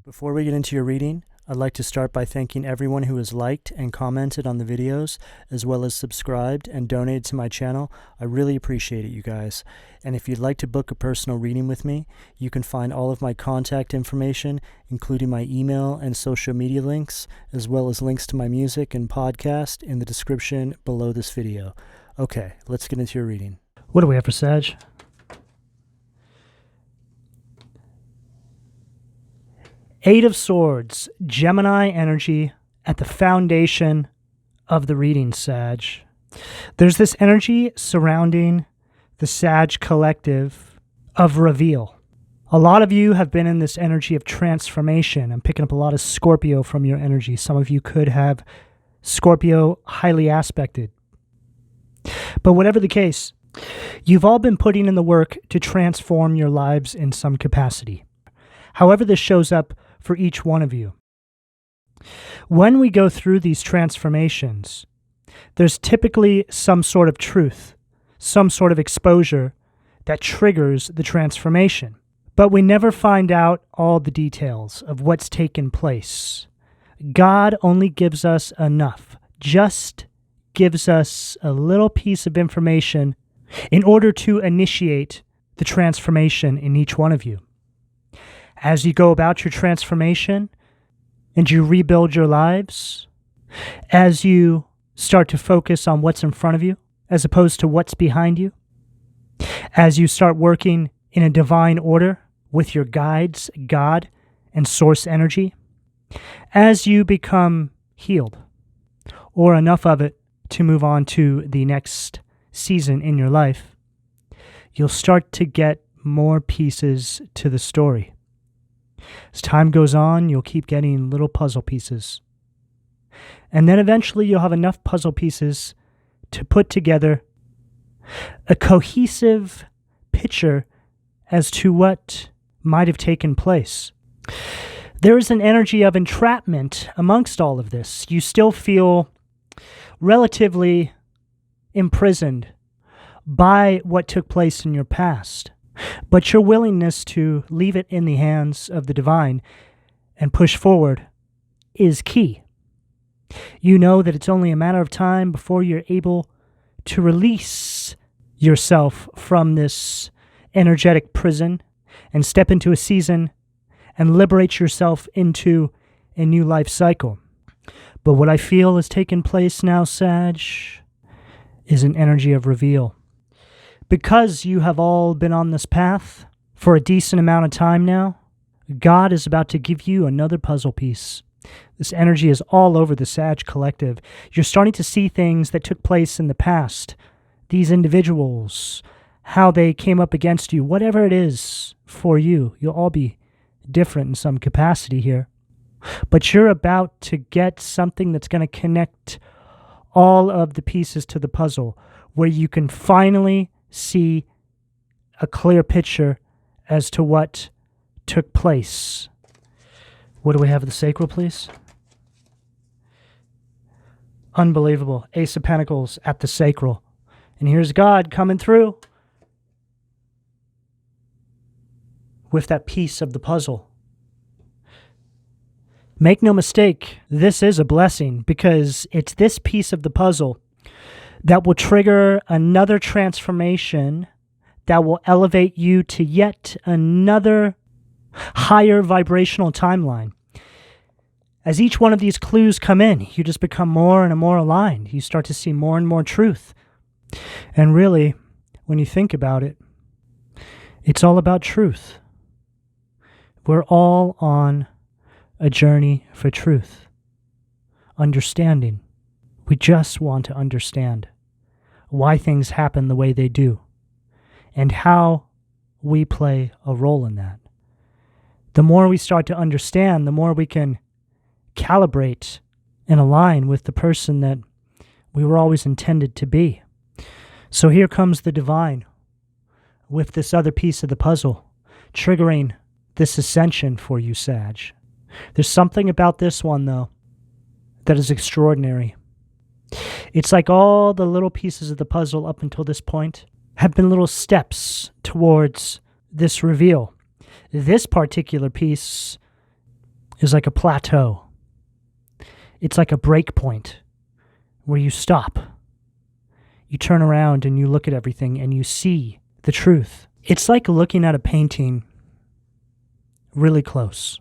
Before we get into your reading, I'd like to start by thanking everyone who has liked and commented on the videos, as well as subscribed and donated to my channel. I really appreciate it, you guys. And if you'd like to book a personal reading with me, you can find all of my contact information, including my email and social media links, as well as links to my music and podcast in the description below this video. Okay, let's get into your reading. What do we have for Sag? Eight of Swords, Gemini energy at the foundation of the reading, Sag. There's this energy surrounding the Sag collective of reveal. A lot of you have been in this energy of transformation. I'm picking up a lot of Scorpio from your energy. Some of you could have Scorpio highly aspected. But whatever the case, you've all been putting in the work to transform your lives in some capacity. However this shows up for each one of you. When we go through these transformations, there's typically some sort of truth, some sort of exposure that triggers the transformation. But we never find out all the details of what's taken place. God only gives us enough, just gives us a little piece of information in order to initiate the transformation in each one of you. As you go about your transformation and you rebuild your lives, as you start to focus on what's in front of you as opposed to what's behind you, as you start working in a divine order with your guides, God, and source energy, as you become healed or enough of it to move on to the next season in your life, you'll start to get more pieces to the story. As time goes on, you'll keep getting little puzzle pieces. And then eventually you'll have enough puzzle pieces to put together a cohesive picture as to what might have taken place. There is an energy of entrapment amongst all of this. You still feel relatively imprisoned by what took place in your past. But your willingness to leave it in the hands of the divine and push forward is key. You know that it's only a matter of time before you're able to release yourself from this energetic prison and step into a season and liberate yourself into a new life cycle. But what I feel has taken place now, Sag, is an energy of reveal. Because you have all been on this path for a decent amount of time now, God is about to give you another puzzle piece. This energy is all over the Sag collective. You're starting to see things that took place in the past. These individuals, how they came up against you, whatever it is for you. You'll all be different in some capacity here. But you're about to get something that's going to connect all of the pieces to the puzzle, where you can finally see a clear picture as to what took place. What do we have at the sacral, please? Unbelievable. Ace of Pentacles at the sacral. And here's God coming through with that piece of the puzzle. Make no mistake, this is a blessing, because it's this piece of the puzzle that will trigger another transformation that will elevate you to yet another higher vibrational timeline. As each one of these clues come in, you just become more and more aligned. You start to see more and more truth. And really, when you think about it, it's all about truth. We're all on a journey for truth, understanding. We just want to understand why things happen the way they do and how we play a role in that. The more we start to understand, the more we can calibrate and align with the person that we were always intended to be. So here comes the divine with this other piece of the puzzle, triggering this ascension for you, Sag. There's something about this one, though, that is extraordinary. It's like all the little pieces of the puzzle up until this point have been little steps towards this reveal. This particular piece is like a plateau. It's like a break point where you stop. You turn around and you look at everything and you see the truth. It's like looking at a painting really close,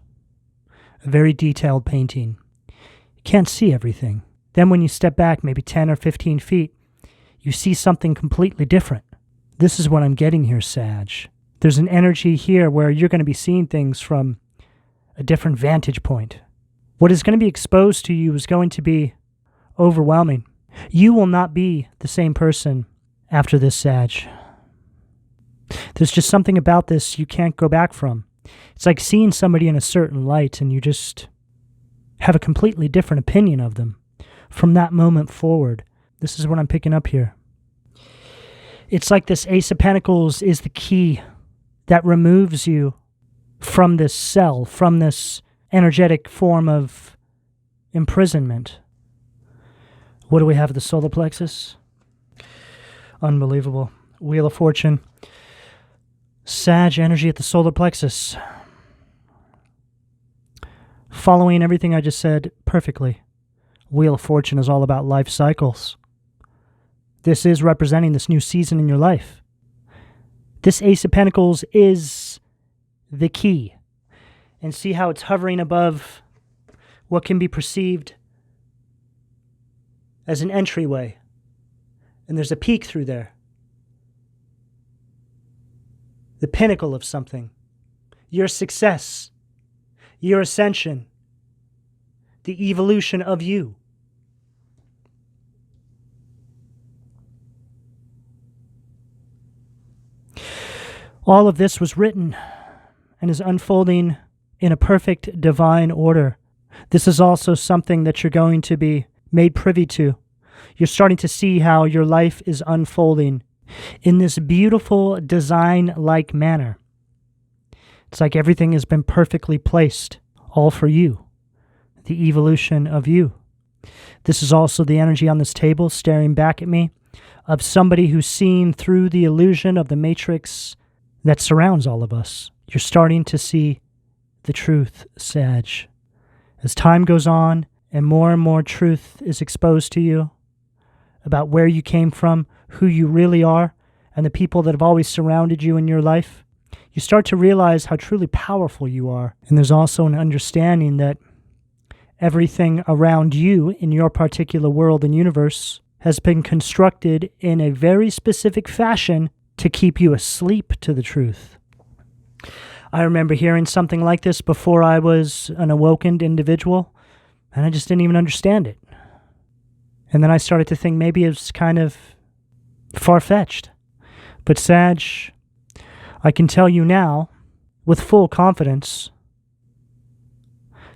a very detailed painting. You can't see everything. Then when you step back maybe 10 or 15 feet, you see something completely different. This is what I'm getting here, Sag. There's an energy here where you're going to be seeing things from a different vantage point. What is going to be exposed to you is going to be overwhelming. You will not be the same person after this, Sag. There's just something about this you can't go back from. It's like seeing somebody in a certain light and you just have a completely different opinion of them from that moment forward. This is what I'm picking up here. It's like this Ace of Pentacles is the key that removes you from this cell, from this energetic form of imprisonment. What do we have at the solar plexus? Unbelievable. Wheel of Fortune. Sag energy at the solar plexus. Following everything I just said perfectly. Wheel of Fortune is all about life cycles. This is representing this new season in your life. This Ace of Pentacles is the key. And see how it's hovering above what can be perceived as an entryway. And there's a peak through there. The pinnacle of something. Your success. Your ascension. The evolution of you. All of this was written and is unfolding in a perfect divine order. This is also something that you're going to be made privy to. You're starting to see how your life is unfolding in this beautiful design-like manner. It's like everything has been perfectly placed, all for you, the evolution of you. This is also the energy on this table staring back at me of somebody who's seen through the illusion of the matrix that surrounds all of us. You're starting to see the truth, Sag. As time goes on and more truth is exposed to you about where you came from, who you really are, and the people that have always surrounded you in your life, you start to realize how truly powerful you are. And there's also an understanding that everything around you in your particular world and universe has been constructed in a very specific fashion to keep you asleep to the truth. I remember hearing something like this before I was an awakened individual, and I just didn't even understand it. And then I started to think maybe it's kind of far-fetched. But Sag, I can tell you now, with full confidence,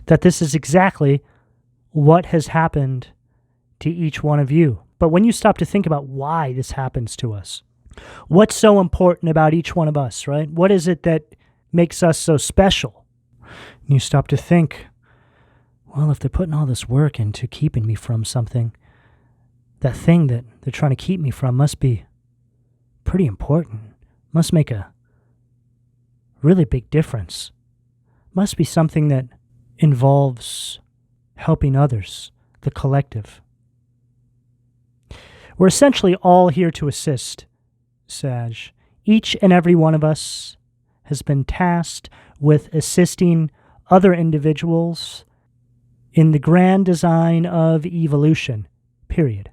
that this is exactly what has happened to each one of you. But when you stop to think about why this happens to us, what's so important about each one of us, right? What is it that makes us so special? And you stop to think, well, if they're putting all this work into keeping me from something, that thing that they're trying to keep me from must be pretty important. Must make a really big difference. Must be something that involves helping others, the collective. We're essentially all here to assist, Sag. Each and every one of us has been tasked with assisting other individuals in the grand design of evolution, period.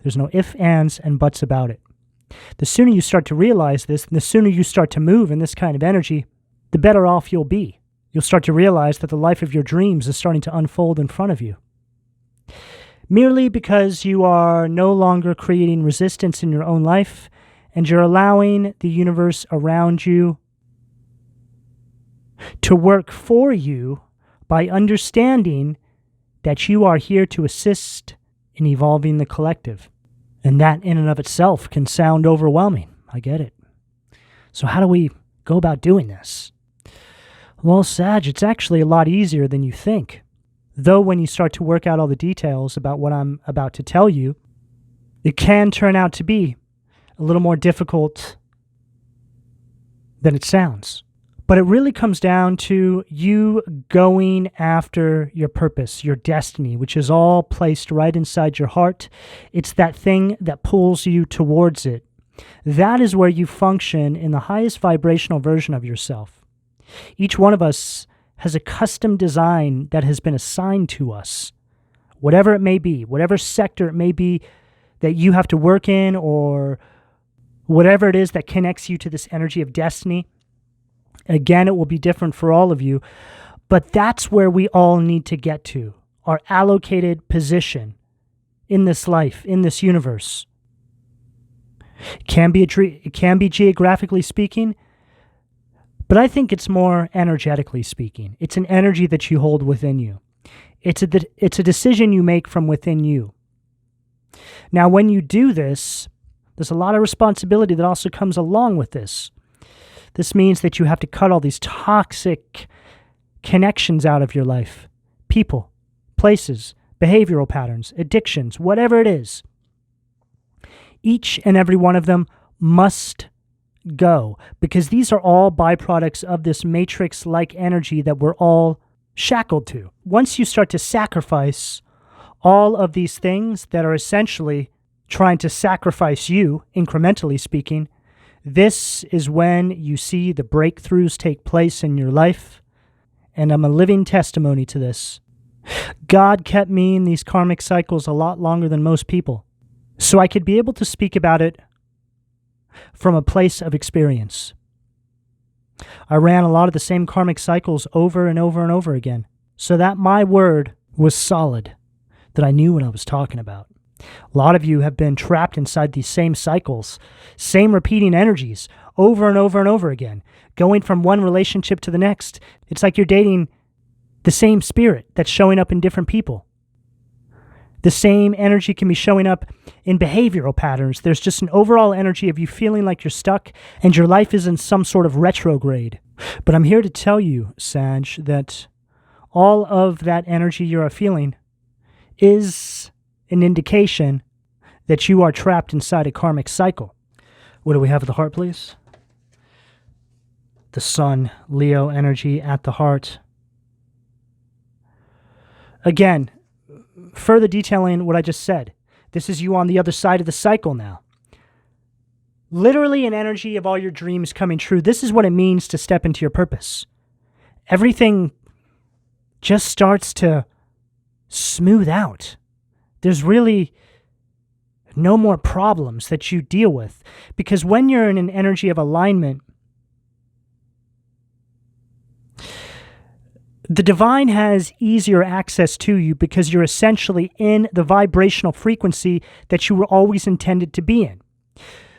There's no ifs, ands, and buts about it. The sooner you start to realize this, and the sooner you start to move in this kind of energy, the better off you'll be. You'll start to realize that the life of your dreams is starting to unfold in front of you. Merely because you are no longer creating resistance in your own life, and you're allowing the universe around you to work for you by understanding that you are here to assist in evolving the collective. And that in and of itself can sound overwhelming. I get it. So how do we go about doing this? Well, Sag, it's actually a lot easier than you think. Though when you start to work out all the details about what I'm about to tell you, it can turn out to be a little more difficult than it sounds. But it really comes down to you going after your purpose, your destiny, which is all placed right inside your heart. It's that thing that pulls you towards it. That is where you function in the highest vibrational version of yourself. Each one of us has a custom design that has been assigned to us, whatever it may be, whatever sector it may be that you have to work in, or whatever it is that connects you to this energy of destiny. Again, it will be different for all of you, but that's where we all need to get to, our allocated position in this life, in this universe. It can be geographically speaking, but I think it's more energetically speaking. It's an energy that you hold within you. It's a decision you make from within you. Now, when you do this, there's a lot of responsibility that also comes along with this. This means that you have to cut all these toxic connections out of your life. People, places, behavioral patterns, addictions, whatever it is. Each and every one of them must go, because these are all byproducts of this matrix-like energy that we're all shackled to. Once you start to sacrifice all of these things that are essentially trying to sacrifice you, incrementally speaking, this is when you see the breakthroughs take place in your life, and I'm a living testimony to this. God kept me in these karmic cycles a lot longer than most people, so I could be able to speak about it from a place of experience. I ran a lot of the same karmic cycles over and over and over again, so that my word was solid, that I knew what I was talking about. A lot of you have been trapped inside these same cycles, same repeating energies, over and over and over again, going from one relationship to the next. It's like you're dating the same spirit that's showing up in different people. The same energy can be showing up in behavioral patterns. There's just an overall energy of you feeling like you're stuck and your life is in some sort of retrograde. But I'm here to tell you, Sag, that all of that energy you're feeling is an indication that you are trapped inside a karmic cycle. What do we have at the heart, please? The Sun, Leo energy at the heart. Again, further detailing what I just said. This is you on the other side of the cycle now. Literally an energy of all your dreams coming true. This is what it means to step into your purpose. Everything just starts to smooth out. There's really no more problems that you deal with, because when you're in an energy of alignment, the divine has easier access to you because you're essentially in the vibrational frequency that you were always intended to be in.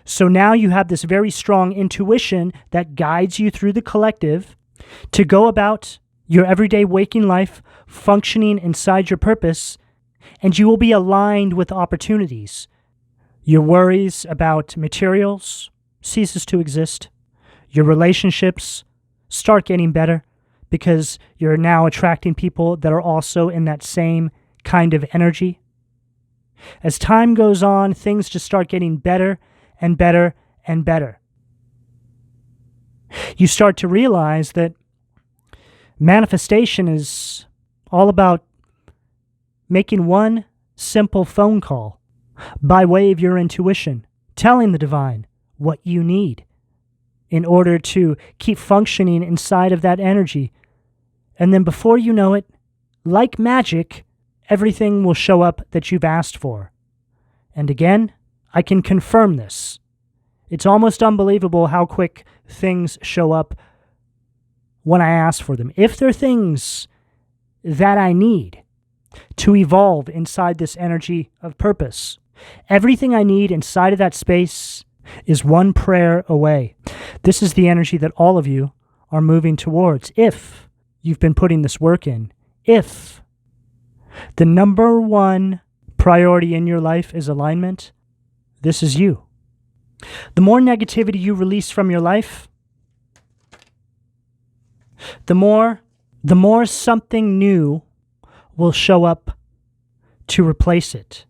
So now you have this very strong intuition that guides you through the collective to go about your everyday waking life, functioning inside your purpose, and you will be aligned with opportunities. Your worries about materials ceases to exist. Your relationships start getting better because you're now attracting people that are also in that same kind of energy. As time goes on, things just start getting better and better and better. You start to realize that manifestation is all about making one simple phone call by way of your intuition, telling the divine what you need in order to keep functioning inside of that energy. And then before you know it, like magic, everything will show up that you've asked for. And again, I can confirm this. It's almost unbelievable how quick things show up when I ask for them. If they're things that I need to evolve inside this energy of purpose, everything I need inside of that space is one prayer away. This is the energy that all of you are moving towards if you've been putting this work in. If the number one priority in your life is alignment, this is you. The more negativity you release from your life, the more something new will show up to replace it.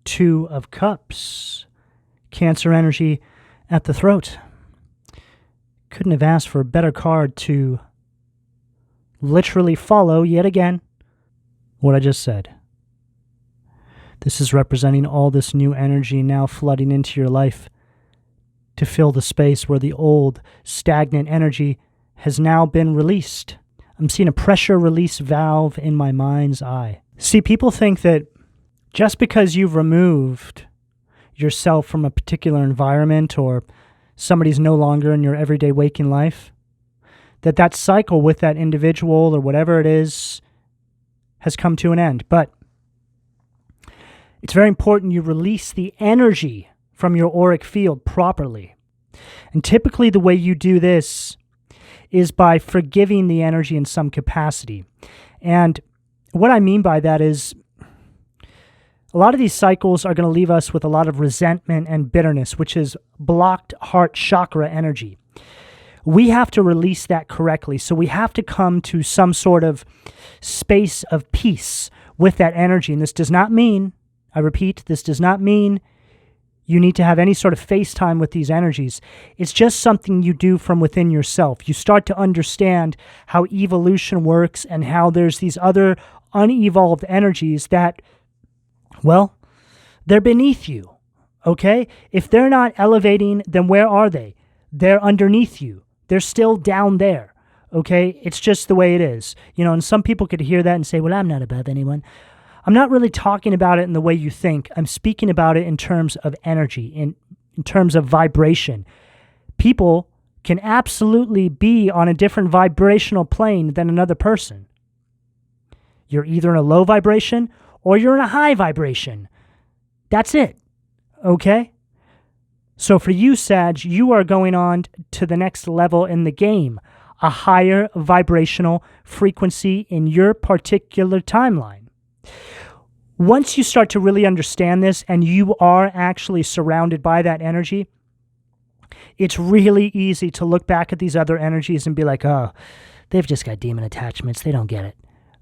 2 of Cups, Cancer energy at the throat. Couldn't have asked for a better card to literally follow, yet again, what I just said. This is representing all this new energy now flooding into your life to fill the space where the old, stagnant energy has now been released. I'm seeing a pressure release valve in my mind's eye. See, people think that just because you've removed yourself from a particular environment or somebody's no longer in your everyday waking life, that cycle with that individual or whatever it is has come to an end. But it's very important you release the energy from your auric field properly. And typically the way you do this is by forgiving the energy in some capacity. And what I mean by that is a lot of these cycles are going to leave us with a lot of resentment and bitterness, which is blocked heart chakra energy. We have to release that correctly. So we have to come to some sort of space of peace with that energy. And this does not mean, I repeat, this does not mean you need to have any sort of FaceTime with these energies. It's just something you do from within yourself. You start to understand how evolution works and how there's these other unevolved energies that, well, they're beneath you, okay? If they're not elevating, then where are they? They're underneath you. They're still down there, okay? It's just the way it is. And some people could hear that and say, well, I'm not above anyone. I'm not really talking about it in the way you think. I'm speaking about it in terms of energy, in terms of vibration. People can absolutely be on a different vibrational plane than another person. You're either in a low vibration or you're in a high vibration. That's it, okay? So for you, Sag, you are going on to the next level in the game, a higher vibrational frequency in your particular timeline. Once you start to really understand this and you are actually surrounded by that energy, it's really easy to look back at these other energies and be like, oh, they've just got demon attachments. They don't get it,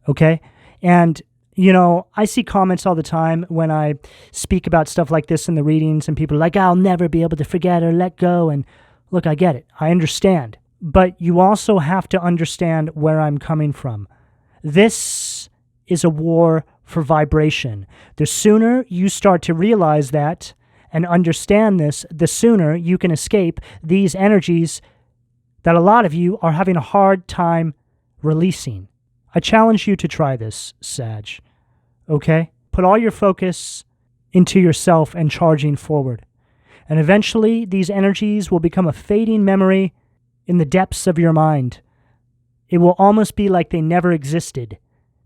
okay? And, I see comments all the time when I speak about stuff like this in the readings, and people are like, I'll never be able to forget or let go. And look, I get it. I understand. But you also have to understand where I'm coming from. This is a war for vibration. The sooner you start to realize that and understand this, the sooner you can escape these energies that a lot of you are having a hard time releasing. I challenge you to try this, Sag. Okay? Put all your focus into yourself and charging forward. And eventually, these energies will become a fading memory in the depths of your mind. It will almost be like they never existed.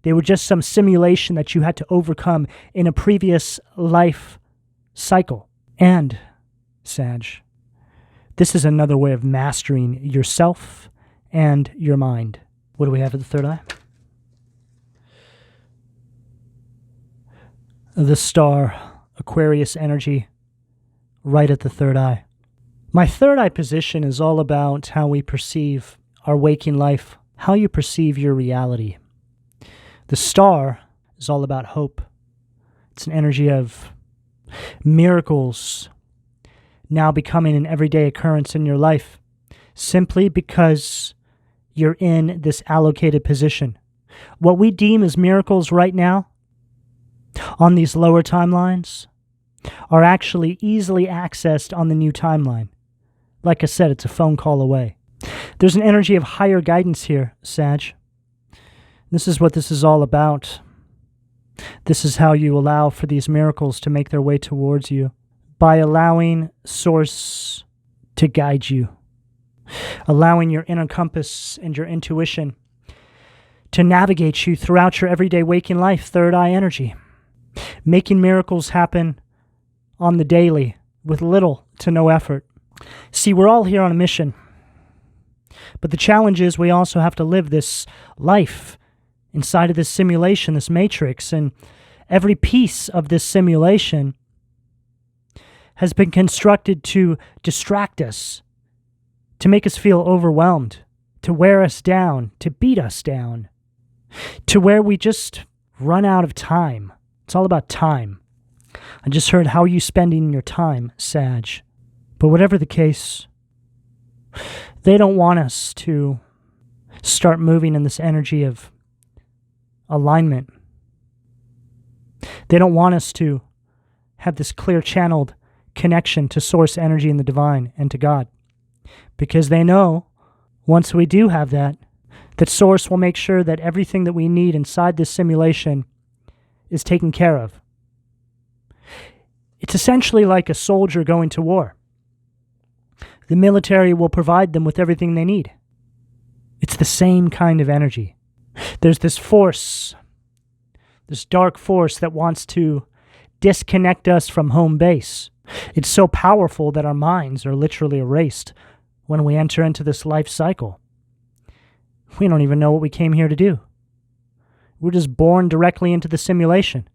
They were just some simulation that you had to overcome in a previous life cycle. And, Sag, this is another way of mastering yourself and your mind. What do we have at the third eye? The star, Aquarius energy, right at the third eye. My third eye position is all about how we perceive our waking life, how you perceive your reality. The star is all about hope. It's an energy of miracles now becoming an everyday occurrence in your life, simply because you're in this allocated position. What we deem as miracles right now on these lower timelines are actually easily accessed on the new timeline. Like I said, it's a phone call away. There's an energy of higher guidance here, Sag. This is what this is all about. This is how you allow for these miracles to make their way towards you, by allowing Source to guide you, allowing your inner compass and your intuition to navigate you throughout your everyday waking life, third eye energy, making miracles happen on the daily with little to no effort. See, we're all here on a mission, but the challenge is we also have to live this life inside of this simulation, this matrix, and every piece of this simulation has been constructed to distract us, to make us feel overwhelmed, to wear us down, to beat us down, to where we just run out of time. It's all about time. I just heard, how are you spending your time, Sag? But whatever the case, They don't want us to start moving in this energy of alignment. They don't want us to have this clear channeled connection to source energy in the divine and to God. Because they know once we do have that source will make sure that everything that we need inside this simulation is taken care of. It's essentially like a soldier going to war. The military will provide them with everything they need. It's the same kind of energy. There's this force, this dark force that wants to disconnect us from home base. It's so powerful that our minds are literally erased when we enter into this life cycle. We don't even know what we came here to do. We're just born directly into the simulation.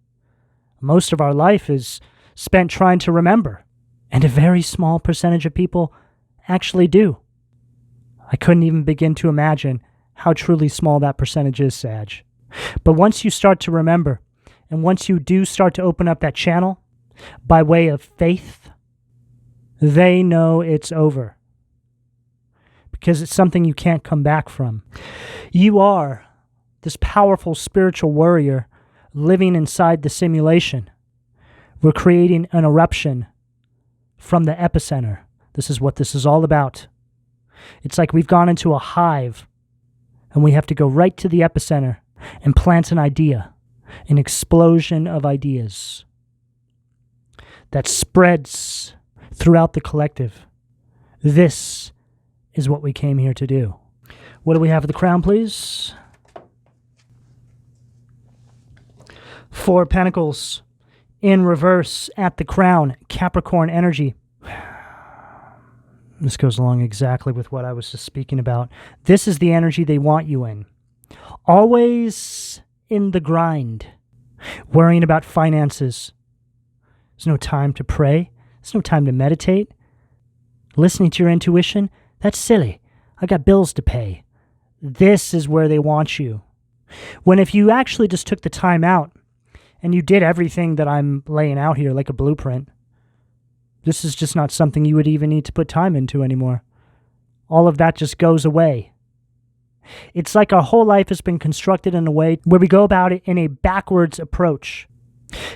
Most of our life is spent trying to remember, and a very small percentage of people actually do. I couldn't even begin to imagine how truly small that percentage is, Sag. But once you start to remember, and once you do start to open up that channel by way of faith, they know it's over. Because it's something you can't come back from. You are this powerful spiritual warrior living inside the simulation. We're creating an eruption from the epicenter. This is what this is all about. It's like we've gone into a hive and we have to go right to the epicenter and plant an idea, an explosion of ideas that spreads throughout the collective. This is what we came here to do. What do we have at the crown, please? 4 of Pentacles in reverse at the crown, Capricorn energy. This goes along exactly with what I was just speaking about. This is the energy they want you in. Always in the grind, worrying about finances. There's no time to pray. There's no time to meditate. Listening to your intuition, that's silly. I got bills to pay. This is where they want you. When if you actually just took the time out and you did everything that I'm laying out here like a blueprint, this is just not something you would even need to put time into anymore. All of that just goes away. It's like our whole life has been constructed in a way where we go about it in a backwards approach.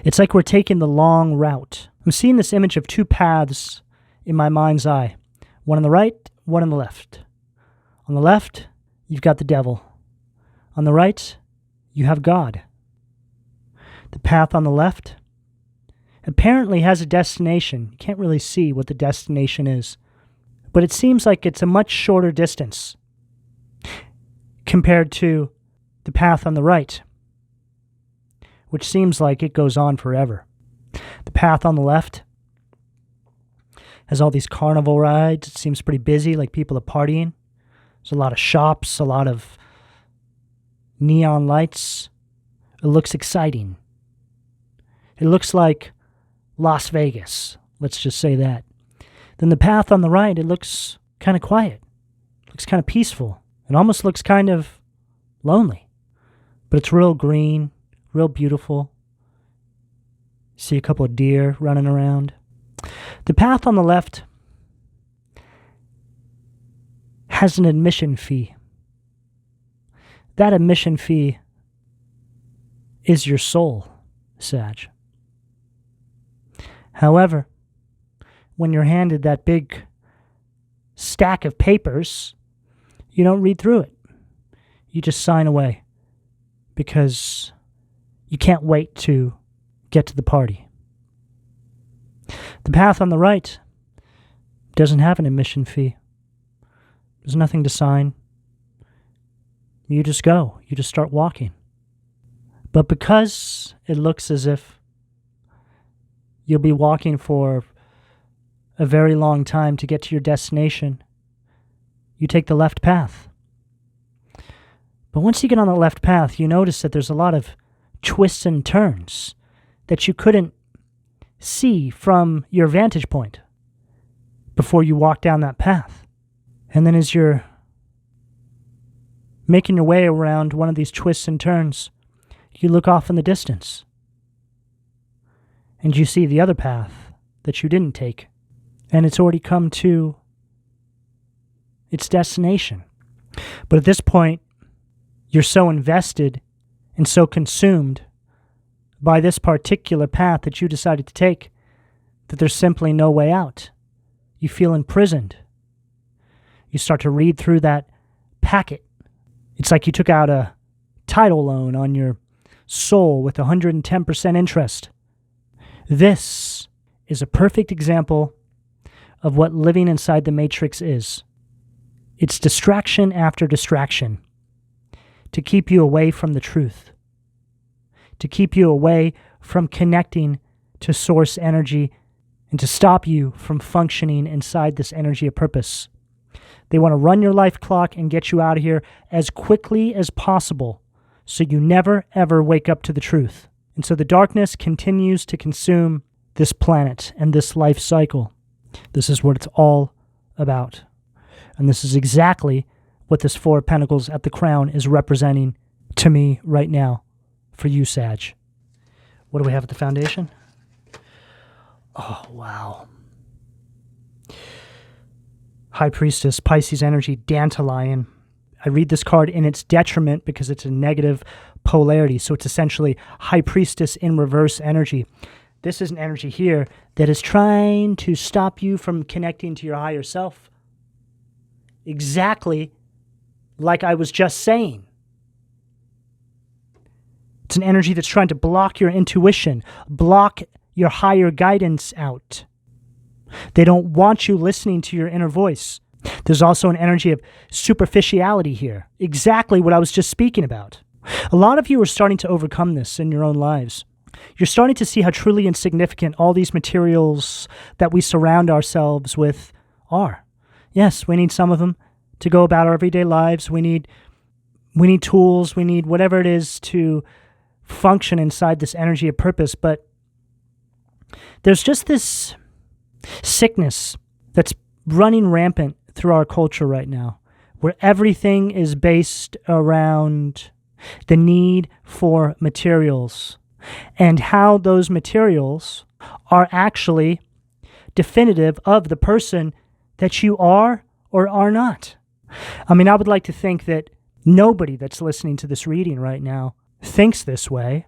It's like we're taking the long route. I'm seeing this image of 2 paths in my mind's eye. One on the right, one on the left. On the left, you've got the devil. On the right, you have God. The path on the left apparently has a destination. You can't really see what the destination is, but it seems like it's a much shorter distance compared to the path on the right, which seems like it goes on forever. The path on the left has all these carnival rides. It seems pretty busy, like people are partying. There's a lot of shops, a lot of neon lights. It looks exciting. It looks like Las Vegas. Let's just say that. Then the path on the right, it looks kind of quiet. It looks kind of peaceful. It almost looks kind of lonely. But it's real green, real beautiful. You see a couple of deer running around. The path on the left has an admission fee. That admission fee is your soul, Sag. However, when you're handed that big stack of papers, you don't read through it. You just sign away because you can't wait to get to the party. The path on the right doesn't have an admission fee. There's nothing to sign. You just go. You just start walking. But because it looks as if you'll be walking for a very long time to get to your destination, you take the left path. But once you get on the left path, you notice that there's a lot of twists and turns that you couldn't see from your vantage point before you walk down that path. And then as you're making your way around one of these twists and turns, you look off in the distance and you see the other path that you didn't take, and it's already come to its destination. But at this point, you're so invested and so consumed by this particular path that you decided to take that there's simply no way out. You feel imprisoned. You start to read through that packet. It's like you took out a title loan on your soul with 110% interest. This is a perfect example of what living inside the matrix is. It's distraction after distraction to keep you away from the truth, to keep you away from connecting to source energy, and to stop you from functioning inside this energy of purpose. They want to run your life clock and get you out of here as quickly as possible so you never, ever wake up to the truth. And so the darkness continues to consume this planet and this life cycle. This is what it's all about. And this is exactly what this Four of Pentacles at the crown is representing to me right now for you, Sag. What do we have at the foundation? Oh, wow. High Priestess, Pisces energy, Dandelion. I read this card in its detriment because it's a negative polarity. So it's essentially High Priestess in reverse energy. This is an energy here that is trying to stop you from connecting to your higher self. Exactly like I was just saying. It's an energy that's trying to block your intuition, block your higher guidance out. They don't want you listening to your inner voice. There's also an energy of superficiality here. Exactly what I was just speaking about. A lot of you are starting to overcome this in your own lives. You're starting to see how truly insignificant all these materials that we surround ourselves with are. Yes, we need some of them to go about our everyday lives. We need tools. We need whatever it is to function inside this energy of purpose. But there's just this sickness that's running rampant through our culture right now, where everything is based around the need for materials and how those materials are actually definitive of the person that you are or are not. I mean, I would like to think that nobody that's listening to this reading right now thinks this way,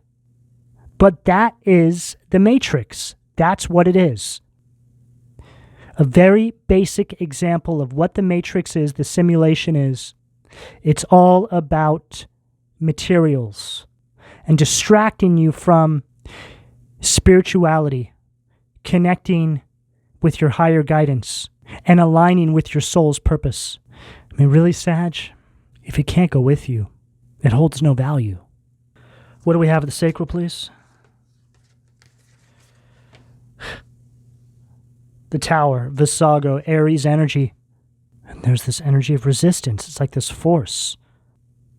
but that is the matrix. That's what it is. A very basic example of what the matrix is, the simulation is. It's all about materials and distracting you from spirituality, connecting with your higher guidance, and aligning with your soul's purpose. I mean, really, Sag, if it can't go with you, it holds no value. What do we have at the sacral, please? The Tower, Visago, Aries energy. And there's this energy of resistance. It's like this force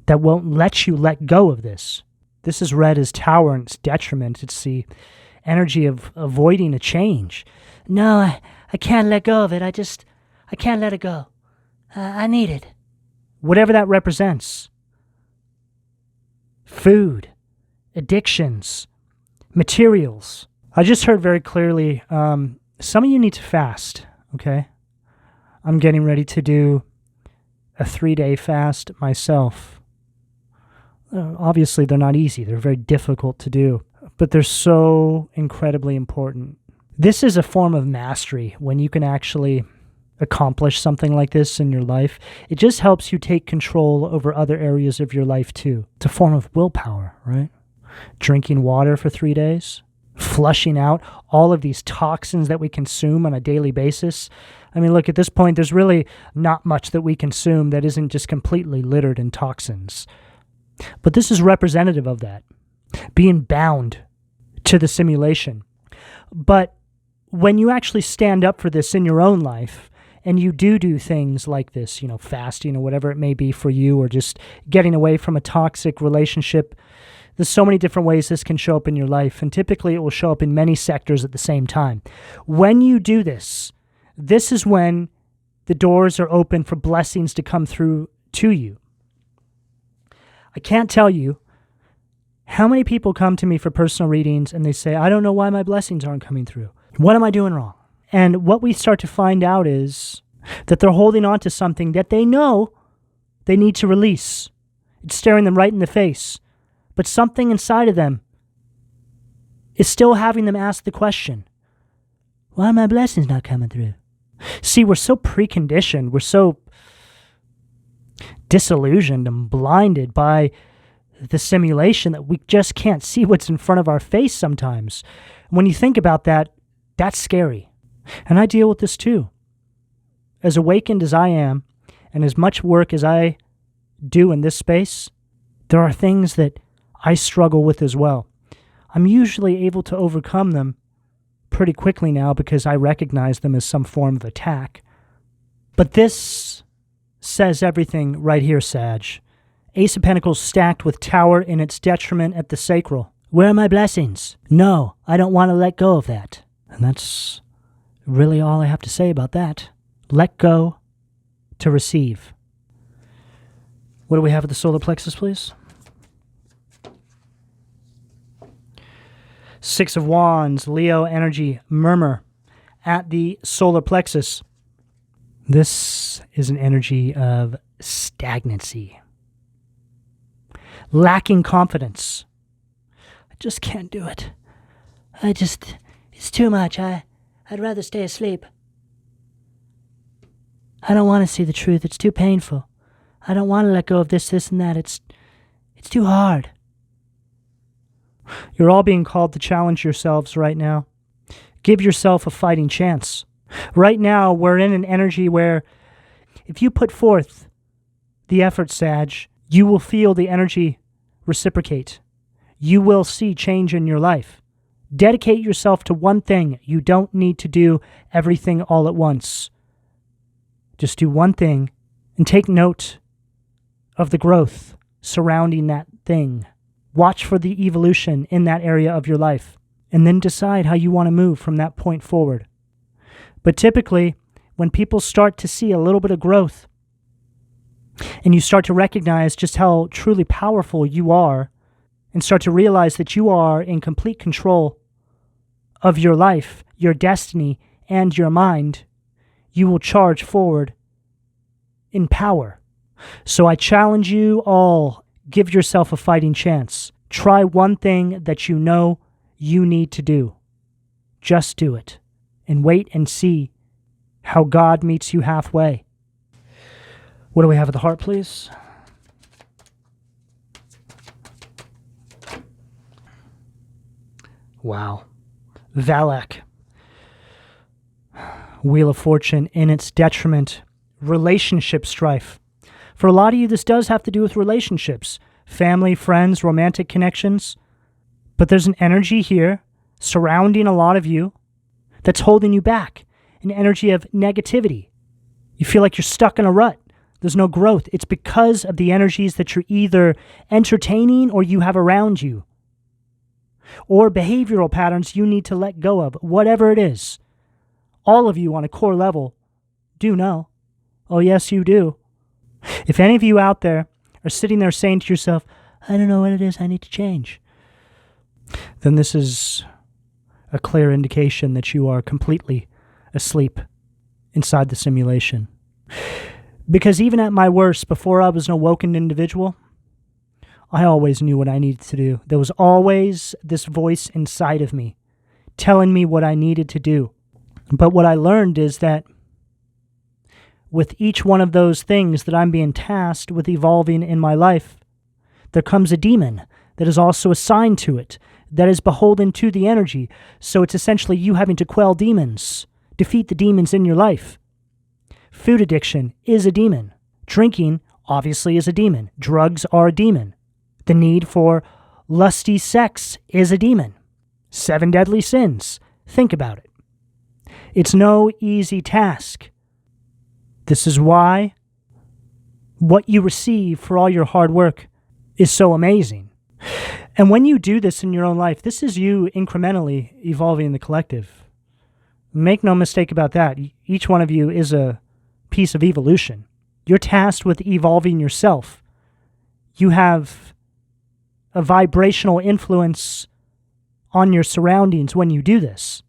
that won't let you let go of this. This is read as Tower and its detriment. It's the energy of avoiding a change. No, I can't let go of it. I can't let it go. I need it. Whatever that represents. Food, addictions, materials. I just heard very clearly, some of you need to fast, okay? I'm getting ready to do a 3-day fast myself. Obviously, they're not easy. They're very difficult to do, but they're so incredibly important. This is a form of mastery when you can actually accomplish something like this in your life. It just helps you take control over other areas of your life too. It's a form of willpower, right? Drinking water for 3 days, flushing out all of these toxins that we consume on a daily basis. I mean, look, at this point, there's really not much that we consume that isn't just completely littered in toxins. But this is representative of that, being bound to the simulation. But when you actually stand up for this in your own life, and you do things like this, fasting or whatever it may be for you, or just getting away from a toxic relationship, there's so many different ways this can show up in your life, and typically it will show up in many sectors at the same time. When you do this, this is when the doors are open for blessings to come through to you. I can't tell you how many people come to me for personal readings and they say, I don't know why my blessings aren't coming through. What am I doing wrong? And what we start to find out is that they're holding on to something that they know they need to release. It's staring them right in the face, but something inside of them is still having them ask the question, why are my blessings not coming through? See, we're so preconditioned, we're so disillusioned and blinded by the simulation that we just can't see what's in front of our face sometimes. When you think about that, that's scary. And I deal with this too. As awakened as I am, and as much work as I do in this space, there are things that I struggle with as well. I'm usually able to overcome them pretty quickly now because I recognize them as some form of attack. But this says everything right here, Sag. Ace of Pentacles stacked with Tower in its detriment at the sacral. Where are my blessings? No, I don't want to let go of that. And that's really all I have to say about that. Let go to receive. What do we have at the solar plexus, please? Six of Wands, Leo energy, murmur at the solar plexus. This is an energy of stagnancy. Lacking confidence. I just can't do it. It's too much. I'd rather stay asleep. I don't want to see the truth. It's too painful. I don't want to let go of this, and that. It's too hard. You're all being called to challenge yourselves right now. Give yourself a fighting chance. Right now, we're in an energy where if you put forth the effort, Sag, you will feel the energy reciprocate. You will see change in your life. Dedicate yourself to one thing. You don't need to do everything all at once. Just do one thing and take note of the growth surrounding that thing. Watch for the evolution in that area of your life, and then decide how you want to move from that point forward. But typically, when people start to see a little bit of growth, and you start to recognize just how truly powerful you are, and start to realize that you are in complete control of your life, your destiny, and your mind, you will charge forward in power. So I challenge you all, give yourself a fighting chance. Try one thing that you know you need to do. Just do it. And wait and see how God meets you halfway. What do we have at the heart, please? Wow. Valak. Wheel of Fortune in its detriment. Relationship strife. For a lot of you, this does have to do with relationships. Family, friends, romantic connections. But there's an energy here surrounding a lot of you that's holding you back. An energy of negativity. You feel like you're stuck in a rut. There's no growth. It's because of the energies that you're either entertaining or you have around you. Or behavioral patterns you need to let go of. Whatever it is. All of you on a core level do know. Oh, yes, you do. If any of you out there are sitting there saying to yourself, I don't know what it is I need to change, then this is a clear indication that you are completely asleep inside the simulation. Because even at my worst, before I was an awoken individual, I always knew what I needed to do. There was always this voice inside of me telling me what I needed to do. But what I learned is that with each one of those things that I'm being tasked with evolving in my life, there comes a demon that is also assigned to it, that is beholden to the energy. So it's essentially you having to quell demons, defeat the demons in your life. Food addiction is a demon. Drinking, obviously, is a demon. Drugs are a demon. The need for lusty sex is a demon. 7 deadly sins. Think about it. It's no easy task. This is why what you receive for all your hard work is so amazing. And when you do this in your own life, this is you incrementally evolving in the collective. Make no mistake about that. Each one of you is a piece of evolution. You're tasked with evolving yourself. You have a vibrational influence on your surroundings when you do this.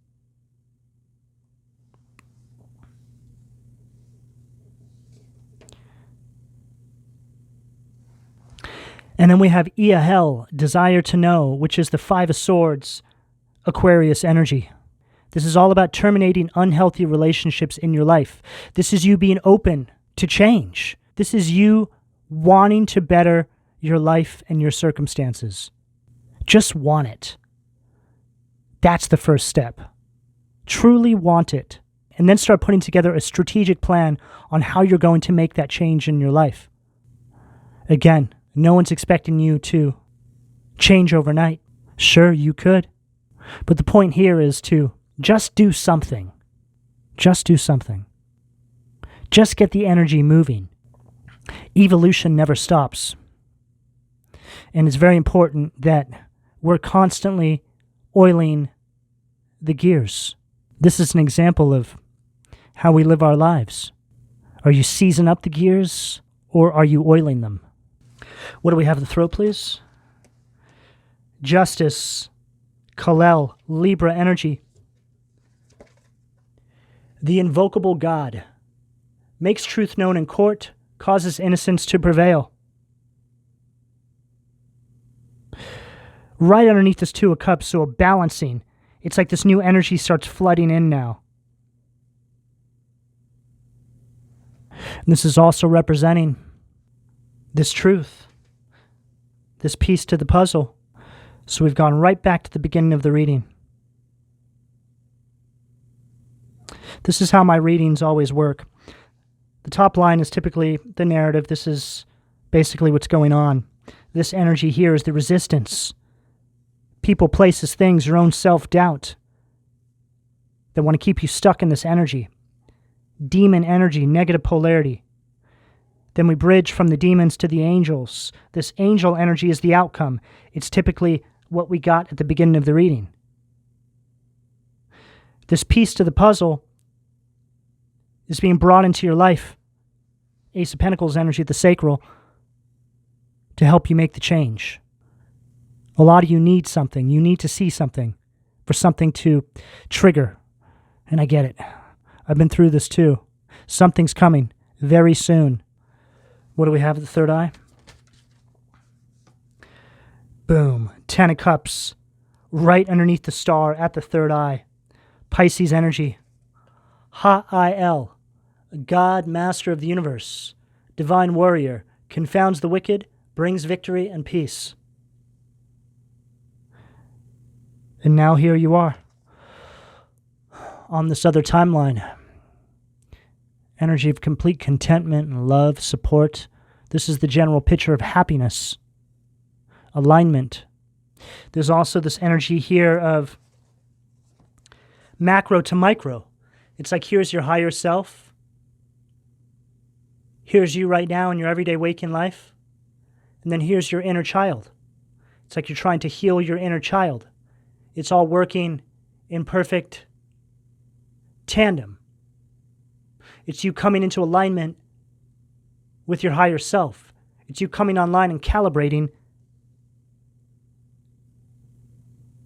And then we have Iahel, desire to know, which is the Five of Swords, Aquarius energy. This is all about terminating unhealthy relationships in your life. This is you being open to change. This is you wanting to better your life and your circumstances. Just want it. That's the first step. Truly want it. And then start putting together a strategic plan on how you're going to make that change in your life. Again, no one's expecting you to change overnight. Sure, you could. But the point here is to just do something. Just do something. Just get the energy moving. Evolution never stops. And it's very important that we're constantly oiling the gears. This is an example of how we live our lives. Are you seizing up the gears or are you oiling them? What do we have at the throat, please? Justice, Kalel, Libra energy. The invocable God makes truth known in court, causes innocence to prevail. Right underneath this Two of Cups, so a balancing. It's like this new energy starts flooding in now. And this is also representing this truth, this piece to the puzzle. So we've gone right back to the beginning of the reading. This is how my readings always work. The top line is typically the narrative. This is basically what's going on. This energy here is the resistance. People, places, things, your own self-doubt that want to keep you stuck in this energy. Demon energy, negative polarity. Then we bridge from the demons to the angels. This angel energy is the outcome. It's typically what we got at the beginning of the reading. This piece to the puzzle is being brought into your life. Ace of Pentacles energy, the sacral, to help you make the change. A lot of you need something. You need to see something for something to trigger. And I get it. I've been through this too. Something's coming very soon. What do we have at the third eye? Boom. 10 of Cups. Right underneath the star at the third eye. Pisces energy. Ha'il. God, master of the universe. Divine warrior. Confounds the wicked. Brings victory and peace. And now here you are. On this other timeline. Energy of complete contentment and love, support. This is the general picture of happiness. Alignment. There's also this energy here of macro to micro. It's like here's your higher self. Here's you right now in your everyday waking life. And then here's your inner child. It's like you're trying to heal your inner child. It's all working in perfect tandem. It's you coming into alignment with your higher self. It's you coming online and calibrating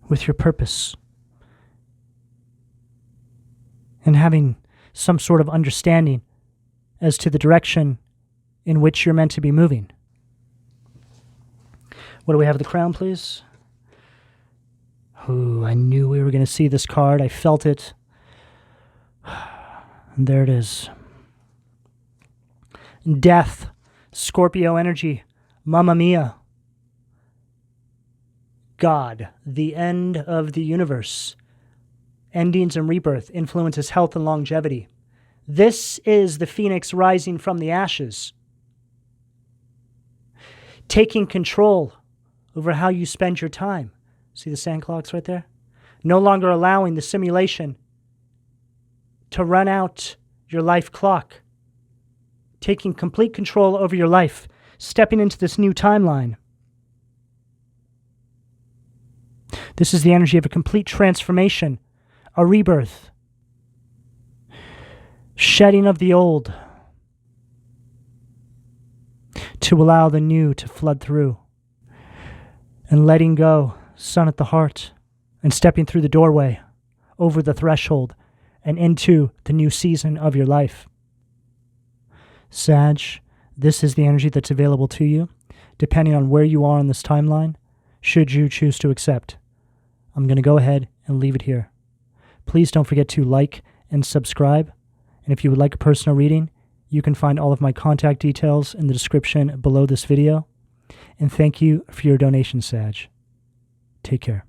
with your purpose. And having some sort of understanding as to the direction in which you're meant to be moving. What do we have at the crown, please? Ooh, I knew we were going to see this card. I felt it. And there it is. Death, Scorpio energy, Mamma Mia. God, the end of the universe. Endings and rebirth influences health and longevity. This is the phoenix rising from the ashes. Taking control over how you spend your time. See the sand clocks right there? No longer allowing the simulation to run out your life clock. Taking complete control over your life. Stepping into this new timeline. This is the energy of a complete transformation. A rebirth. Shedding of the old. To allow the new to flood through. And letting go. Sun at the heart, and stepping through the doorway, over the threshold, and into the new season of your life. Sag, this is the energy that's available to you. depending on where you are on this timeline, should you choose to accept. I'm going to go ahead and leave it here. Please don't forget to like and subscribe. And if you would like a personal reading, you can find all of my contact details in the description below this video. And thank you for your donation, Sag. Take care.